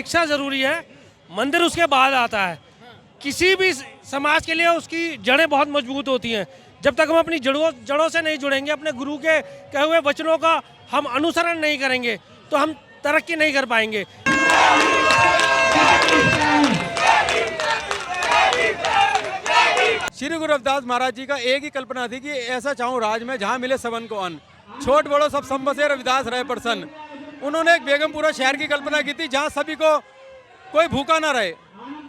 शिक्षा ज़रूरी है, मंदिर उसके बाद आता है। किसी भी समाज के लिए उसकी जड़ें बहुत मजबूत होती हैं। जब तक हम अपनी जड़ों से नहीं जुड़ेंगे, अपने गुरु के कहे हुए वचनों का हम अनुसरण नहीं करेंगे, तो हम तरक्की नहीं कर पाएंगे। श्री गुरु रविदास महाराज जी का एक ही कल्पना थी कि ऐसा चाहूँ राज में जहाँ मिले सबन को अन्न, छोट बड़ो सब संबसे रविदास रहे प्रसन्न। उन्होंने एक बेगमपुरा शहर की कल्पना की थी जहाँ सभी को कोई भूखा ना रहे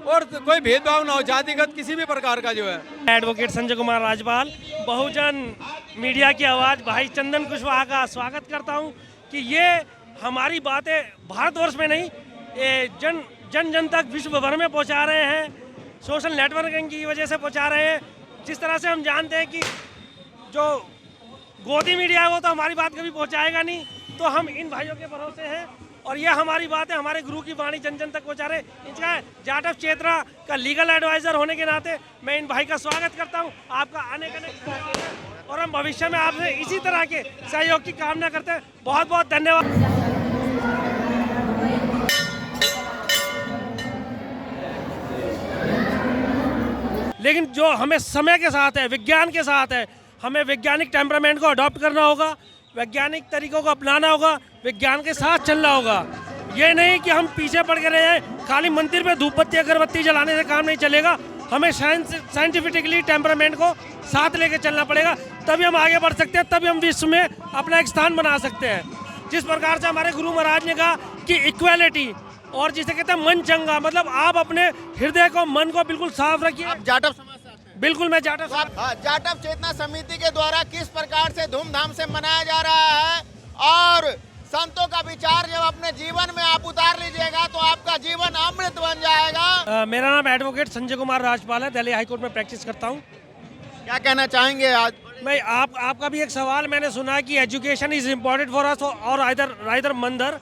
और कोई भेदभाव ना हो, जातिगत किसी भी प्रकार का जो है। एडवोकेट संजय कुमार राजपाल, बहुजन मीडिया की आवाज़ भाई चंदन कुशवाहा का स्वागत करता हूँ कि ये हमारी बातें भारतवर्ष में नहीं, जन जन तक विश्व भर में पहुँचा रहे हैं, सोशल नेटवर्किंग की वजह से पहुँचा रहे हैं। जिस तरह से हम जानते हैं कि जो गोदी मीडिया है वो तो हमारी बात कभी पहुँचाएगा नहीं, तो हम इन भाइयों के भरोसे हैं और ये हमारी बात है, हमारे गुरु की वाणी जन जन तक पहुँचा रहे। इनका जाटव क्षेत्र का लीगल एडवाइज़र होने के नाते मैं इन भाई का स्वागत करता हूँ। आपका अनेक धन्यवाद और हम भविष्य में आपसे इसी तरह के सहयोग की कामना करते हैं। बहुत बहुत धन्यवाद। लेकिन जो हमें समय के साथ है, विज्ञान के साथ है, हमें वैज्ञानिक टेम्परामेंट को अडॉप्ट करना होगा, वैज्ञानिक तरीकों को अपनाना होगा, विज्ञान के साथ चलना होगा। ये नहीं कि हम पीछे पड़ के रहे, खाली मंदिर पे धूप बत्ती अगरबत्ती जलाने से काम नहीं चलेगा। हमें साइंटिफिकली टेम्परामेंट को साथ लेके चलना पड़ेगा, तभी हम आगे बढ़ सकते हैं, तभी हम विश्व में अपना एक स्थान बना सकते हैं। जिस प्रकार से हमारे गुरु महाराज ने कहा कि इक्वालिटी और जिसे कहते हैं मन चंगा, मतलब आप अपने हृदय को, मन को बिल्कुल साफ रखिए। आप जाटव समाज से आते हैं? बिल्कुल, मैं जाटव जाटव चेतना समिति के द्वारा किस प्रकार से धूमधाम से मनाया जा रहा है और संतों का विचार जब अपने जीवन में आप उतार लीजिएगा तो आपका जीवन अमृत बन जाएगा। मेरा नाम एडवोकेट संजय कुमार राजपाल है, दिल्ली हाईकोर्ट में प्रैक्टिस करता हूँ। क्या कहना चाहेंगे आज? मैं आपका भी एक सवाल मैंने सुना कि education is important for us और आइदर मंदिर,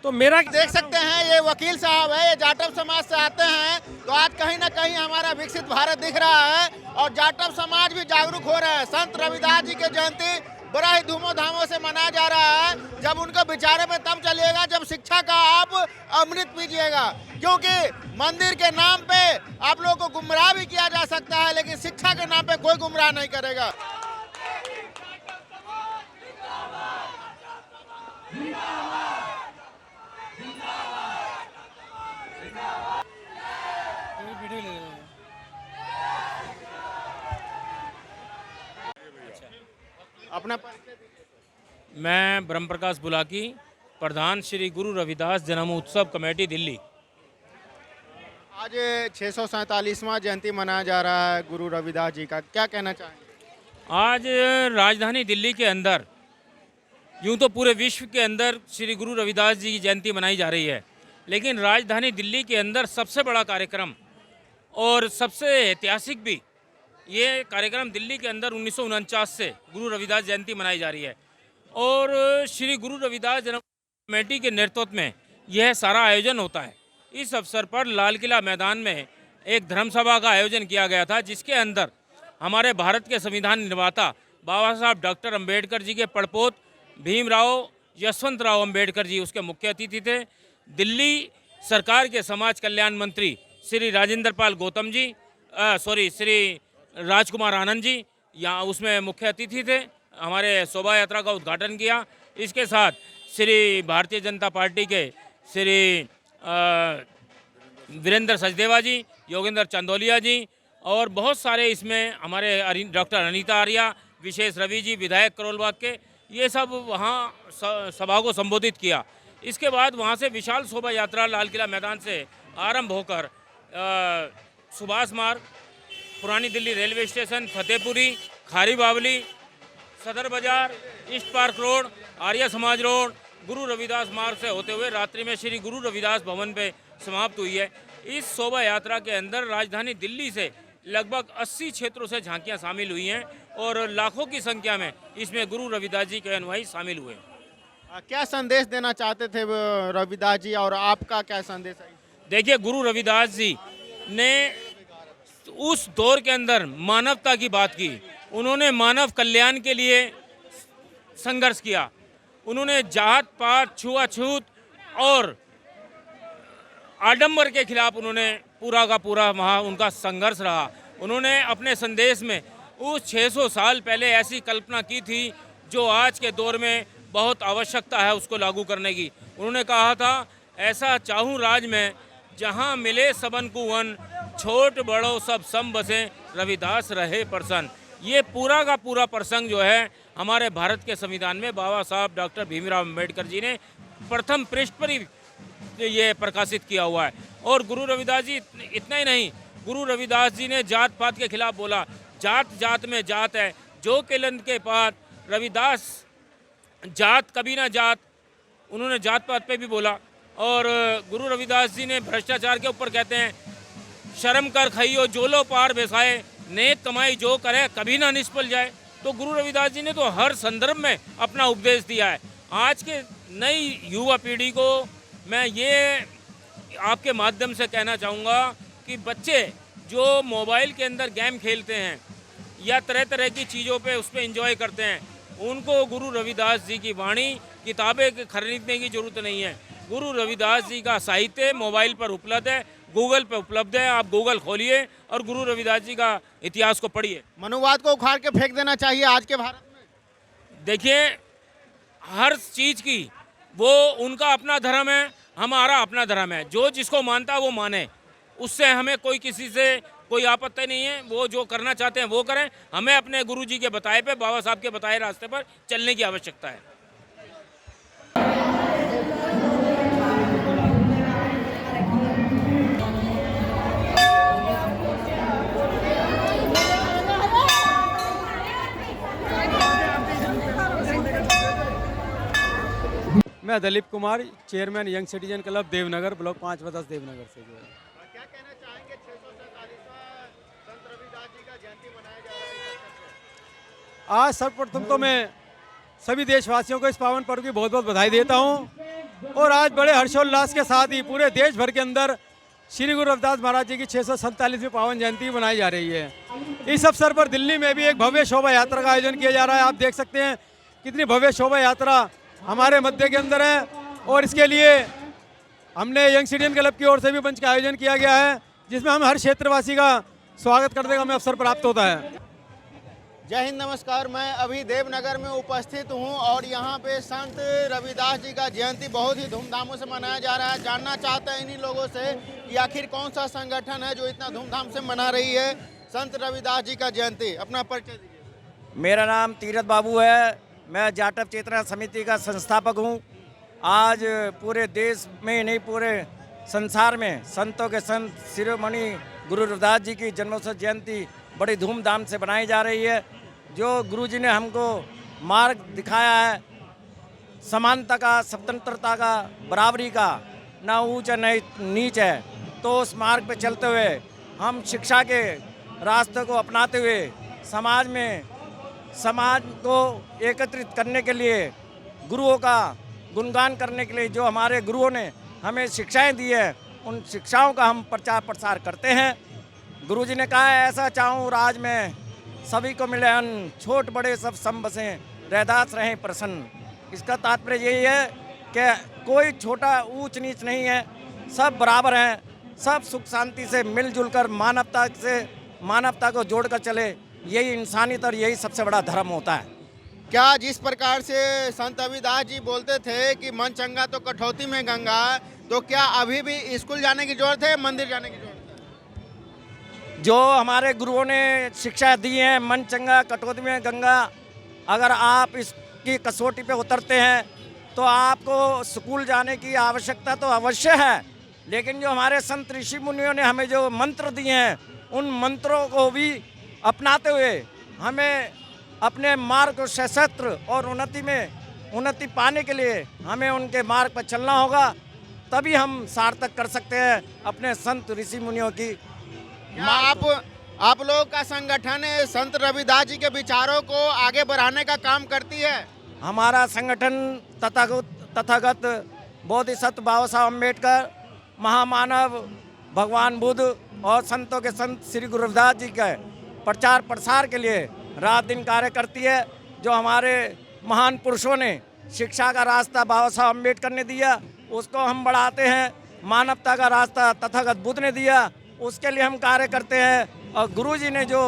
तो मेरा देख सकते हैं ये वकील साहब है, ये जाटव समाज से आते हैं, तो आज कहीं ना कहीं हमारा विकसित भारत दिख रहा है और जाटव समाज भी जागरूक हो रहा है। संत रविदास जी की जयंती बड़ा ही धूमधामों से मनाया जा रहा है। जब उनको विचारे में तब चलिएगा जब शिक्षा का आप अमृत पीजिएगा, क्योंकि मंदिर के नाम पे आप लोगों को गुमराह भी किया जा सकता है, लेकिन शिक्षा के नाम पे कोई गुमराह नहीं करेगा। अपना मैं ब्रह्म प्रकाश बुलाकी, प्रधान श्री गुरु रविदास जन्म उत्सव कमेटी दिल्ली। आज 647वां जयंती मनाया जा रहा है गुरु रविदास जी का, क्या कहना चाहेंगे? आज राजधानी दिल्ली के अंदर, यूँ तो पूरे विश्व के अंदर श्री गुरु रविदास जी की जयंती मनाई जा रही है, लेकिन राजधानी दिल्ली के अंदर सबसे बड़ा कार्यक्रम और सबसे ऐतिहासिक भी ये कार्यक्रम दिल्ली के अंदर 1949 से गुरु रविदास जयंती मनाई जा रही है और श्री गुरु रविदास जन्म कमेटी के नेतृत्व में यह सारा आयोजन होता है। इस अवसर पर लाल किला मैदान में एक धर्म सभा का आयोजन किया गया था, जिसके अंदर हमारे भारत के संविधान निर्माता बाबा साहब डॉक्टर अम्बेडकर जी के पड़पोत भीमराव यशवंतराव अम्बेडकर जी उसके मुख्य अतिथि थे। दिल्ली सरकार के समाज कल्याण मंत्री श्री राजेंद्र पाल गौतम जी, श्री राजकुमार आनंद जी यहाँ उसमें मुख्य अतिथि थे। हमारे शोभा यात्रा का उद्घाटन किया। इसके साथ श्री भारतीय जनता पार्टी के श्री वीरेंद्र सचदेवा जी, योगेंद्र चंदोलिया जी और बहुत सारे इसमें हमारे डॉक्टर अनीता आर्या, विशेष रवि जी, विधायक करोलबाग के, ये सब वहाँ सभा को संबोधित किया। इसके बाद वहाँ से विशाल शोभा यात्रा लाल किला मैदान से आरंभ होकर सुभाष मार्ग, पुरानी दिल्ली रेलवे स्टेशन, फतेहपुरी, खारी बावली, सदर बाजार, east park road, Arya Samaj road, Guru Ravidas मार्ग से होते हुए रात्रि में श्री गुरु रविदास भवन पे समाप्त हुई है। इस शोभा यात्रा के अंदर राजधानी दिल्ली से लगभग 80 क्षेत्रों से झांकियां शामिल हुई हैं और लाखों की संख्या में इसमें गुरु रविदास जी के अनुयायी शामिल हुए। क्या संदेश देना चाहते थे रविदास जी और आपका क्या संदेश है? देखिए, गुरु रविदास जी ने उस दौर के अंदर मानवता की बात की। उन्होंने मानव कल्याण के लिए संघर्ष किया। उन्होंने जात पात, छुआछूत और आडंबर के खिलाफ उन्होंने पूरा का पूरा वहाँ उनका संघर्ष रहा। उन्होंने अपने संदेश में उस 600 साल पहले ऐसी कल्पना की थी जो आज के दौर में बहुत आवश्यकता है उसको लागू करने की। उन्होंने कहा था, ऐसा चाहूँ राज में जहाँ मिले सबन को वन, छोट बड़ो सब सम बसें, रविदास रहे प्रसन्न। ये पूरा का पूरा प्रसंग जो है हमारे भारत के संविधान में बाबा साहब डॉक्टर भीमराव अम्बेडकर जी ने प्रथम पृष्ठ पर ही ये प्रकाशित किया हुआ है। और गुरु रविदास जी इतना ही नहीं, गुरु रविदास जी ने जात पात के खिलाफ बोला, जात जात में जात है जो केलंद के पात, रविदास जात कभी ना जात, उन्होंने जात पात पे भी बोला। और गुरु रविदास जी ने भ्रष्टाचार के ऊपर कहते हैं, शर्म कर खइयो जोलो पार बेसाए, नेक कमाई जो करे कभी ना निष्फल जाए। तो गुरु रविदास जी ने तो हर संदर्भ में अपना उपदेश दिया है। आज के नई युवा पीढ़ी को मैं ये आपके माध्यम से कहना चाहूँगा कि बच्चे जो मोबाइल के अंदर गेम खेलते हैं या तरह तरह की चीज़ों पे उस पर एंजॉय करते हैं, उनको गुरु रविदास जी की वाणी किताबें खरीदने की ज़रूरत नहीं है। गुरु रविदास जी का साहित्य मोबाइल पर उपलब्ध है, गूगल पर उपलब्ध है। आप गूगल खोलिए और गुरु रविदास जी का इतिहास को पढ़िए। मनुवाद को उखाड़ के फेंक देना चाहिए आज के भारत में। देखिए, हर चीज़ की वो उनका अपना धर्म है, हमारा अपना धर्म है। जो जिसको मानता है वो माने, उससे हमें कोई किसी से कोई आपत्ति नहीं है। वो जो करना चाहते हैं वो करें। हमें अपने गुरु जी के बताए पे, बाबा साहब के बताए रास्ते पर चलने की आवश्यकता है। मैं Dalip Kumar, chairman young citizen club Devnagar, block 5/10 Devnagar से जो है। क्या कहना चाहेंगे, 647वां संत रविदास जी का जयंती मनाया जा रहा है। आज सर्वप्रथम तो मैं सभी देशवासियों को इस पावन पर्व की बहुत बहुत बधाई देता हूं। और आज बड़े हर्षोल्लास के साथ ही पूरे देश भर के अंदर श्री गुरु रविदास महाराज जी की 647वीं पावन जयंती मनाई जा रही है। इस अवसर पर दिल्ली में भी एक भव्य शोभा यात्रा का आयोजन किया जा रहा है। आप देख सकते हैं कितनी भव्य शोभा यात्रा हमारे मध्य के अंदर है। और इसके लिए हमने यंग सिटीजन क्लब की ओर से भी मंच का आयोजन किया गया है, जिसमें हम हर क्षेत्रवासी का स्वागत करने का हमें अवसर प्राप्त होता है। जय हिंद, नमस्कार। मैं अभी देवनगर में उपस्थित हूं और यहां पे संत रविदास जी का जयंती बहुत ही धूमधामों से मनाया जा रहा है। जानना चाहते हैं इन्हीं लोगों से कि आखिर कौन सा संगठन है जो इतना धूमधाम से मना रही है संत रविदास जी का जयंती। अपना परिचय दीजिए। मेरा नाम तीरथ बाबू है, मैं जाटव चेतना समिति का संस्थापक हूं। आज पूरे देश में नहीं, पूरे संसार में संतों के संत शिरोमणि गुरु रविदास जी की जन्मोत्सव जयंती बड़ी धूमधाम से बनाई जा रही है। जो गुरु जी ने हमको मार्ग दिखाया है समानता का, स्वतंत्रता का, बराबरी का, ना ऊंच है न नीच है, तो उस मार्ग पे चलते हुए हम शिक्षा के रास्ते को अपनाते हुए समाज को एकत्रित करने के लिए, गुरुओं का गुणगान करने के लिए जो हमारे गुरुओं ने हमें शिक्षाएं दी है, उन शिक्षाओं का हम प्रचार प्रसार करते हैं। गुरु जी ने कहा है, ऐसा चाहूँ राज में सभी को मिले अन्न, छोट बड़े सब सम बसें, रैदास रहें प्रसन्न। इसका तात्पर्य यही है कि कोई छोटा ऊंच नीच नहीं है, सब बराबर हैं, सब सुख शांति से मिलजुल कर मानवता को जोड़कर चले। यही इंसानियत और यही सबसे बड़ा धर्म होता है। क्या जिस प्रकार से संत रविदास जी बोलते थे कि मन चंगा तो कठौती में गंगा, तो क्या अभी भी स्कूल जाने की जरूरत है, मंदिर जाने की जरूरत है? जो हमारे गुरुओं ने शिक्षा दी है, मन चंगा कटौती में गंगा, अगर आप इसकी कसौटी पे उतरते हैं तो आपको स्कूल जाने की आवश्यकता तो अवश्य है। लेकिन जो हमारे संत ऋषि मुनियों ने हमें जो मंत्र दिए हैं, उन मंत्रों को भी अपनाते हुए हमें अपने मार्ग को सशस्त्र और उन्नति पाने के लिए हमें उनके मार्ग पर चलना होगा। तभी हम सार्थक कर सकते हैं अपने संत ऋषि मुनियों की। आप लोगों का संगठन संत रविदास जी के विचारों को आगे बढ़ाने का काम करती है। हमारा संगठन तथागत बोधिसत्व बाबा साहब अम्बेडकर, महामानव भगवान बुद्ध और संतों के संत श्री गुरु रविदास जी के प्रचार प्रसार के लिए रात दिन कार्य करती है। जो हमारे महान पुरुषों ने शिक्षा का रास्ता बाबा साहब अम्बेडकर ने दिया, उसको हम बढ़ाते हैं। मानवता का रास्ता तथागत बुद्ध ने दिया, उसके लिए हम कार्य करते हैं। और गुरु जी ने जो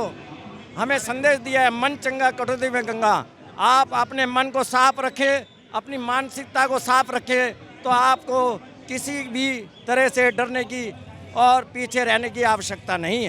हमें संदेश दिया है, मन चंगा कटौती में गंगा, आप अपने मन को साफ रखें, अपनी मानसिकता को साफ रखें, तो आपको किसी भी तरह से डरने की और पीछे रहने की आवश्यकता नहीं है।